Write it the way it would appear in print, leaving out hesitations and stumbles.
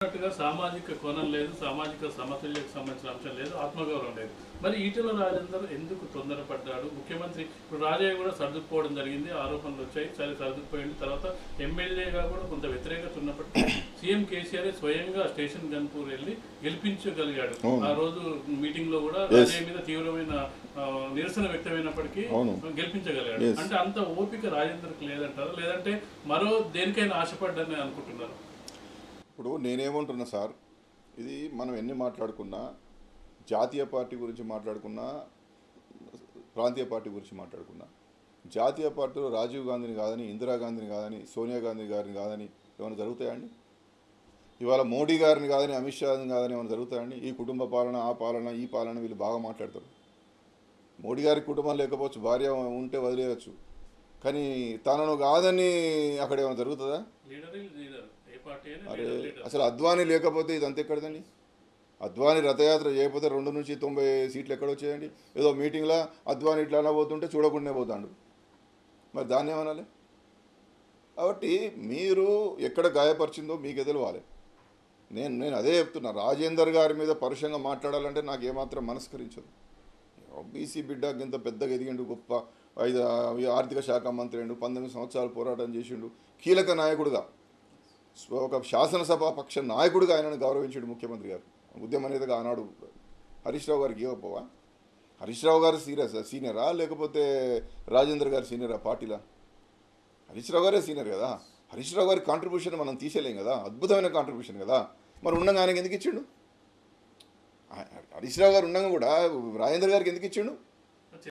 సామాజిక కోణం లేదు, సామాజిక సమతుల్యకు సంబంధించిన అంశం లేదు, ఆత్మగౌరవం లేదు. మరి ఈటెల రాజేందర్ ఎందుకు తొందరపడ్డాడు? ముఖ్యమంత్రి ఇప్పుడు రాజయ్య కూడా సర్దుకుపోవడం జరిగింది, ఆరోపణలు వచ్చాయి, సరే సర్దుకుపోయిన తర్వాత ఎమ్మెల్యేగా కూడా కొంత వ్యతిరేకత ఉన్నప్పటికీ సీఎం కేసీఆర్ స్వయంగా స్టేషన్ గన్పూర్ వెళ్ళి గెలిపించగలిగాడు. ఆ రోజు మీటింగ్ లో కూడా రాజయ్య మీద తీవ్రమైన నిరసన వ్యక్తమైనప్పటికీ గెలిపించగలిగాడు. అంటే అంత ఓపిక రాజేందర్కి లేదంటారు, లేదంటే మరో దేనికైనా ఆశపడ్డారని అనుకుంటున్నారు? ఇప్పుడు నేనేమంటున్నా సార్, ఇది మనం ఎన్ని మాట్లాడుకున్నా, జాతీయ పార్టీ గురించి మాట్లాడుకున్నా, ప్రాంతీయ పార్టీ గురించి మాట్లాడుకున్నా, జాతీయ పార్టీలో రాజీవ్ గాంధీని కాదని, ఇందిరాగాంధీని కాదని, సోనియా గాంధీ గారిని కాదని ఏమైనా జరుగుతాయండి? ఇవాళ మోడీ గారిని కాదని, అమిత్ షాని కాదని ఏమైనా జరుగుతాయండి? ఈ కుటుంబ పాలన, ఆ పాలన, ఈ పాలన వీళ్ళు బాగా మాట్లాడతారు. మోడీ గారికి కుటుంబం లేకపోవచ్చు, భార్య ఉంటే వదిలేయచ్చు, కానీ తనను కాదని అక్కడ ఏమైనా జరుగుతుందా? అరే అసలు అద్వానీ లేకపోతే ఇదంతా ఎక్కడదండి? అద్వానీ రథయాత్ర చేయకపోతే 2 నుంచి 90 సీట్లు ఎక్కడ వచ్చాయండి? ఏదో మీటింగ్లో అద్వానీ ఇట్లా అనబోతుంటే చూడకుండానే పోతాడు, మరి దాన్ని ఏమనాలి? కాబట్టి మీరు ఎక్కడ గాయపరిచిందో మీకే తెలవాలి. నేను అదే చెప్తున్నా, రాజేందర్ గారి మీద పరుషంగా మాట్లాడాలంటే నాకు ఏమాత్రం మనస్కరించదు. బీసీ బిడ్డ ఇంత పెద్దగా ఎదిగిండు, గొప్ప ఆర్థిక శాఖ మంత్రి అండు, 19 సంవత్సరాలు పోరాటం చేసిండు, కీలక నాయకుడుగా, ఒక శాసనసభ పక్ష నాయకుడిగా ఆయనను గౌరవించాడు ముఖ్యమంత్రి గారు. ఉద్యమ నేతగా ఆనాడు హరీష్ రావు గారికి ఇవ్వకపోవా? హరీష్ రావు గారు సీనియరా లేకపోతే రాజేందర్ గారు సీనియరా పార్టీలా? హరీష్ రావు గారే సీనియర్ కదా. హరీష్ రావు గారి కాంట్రిబ్యూషన్ మనం తీసేయలేం కదా, అద్భుతమైన కాంట్రిబ్యూషన్ కదా. మరి ఉండగా ఆయనకి ఎందుకు ఇచ్చిండు? హరీష్ రావు గారు ఉండగా కూడా రాజేందర్ గారికి ఎందుకు ఇచ్చిండు?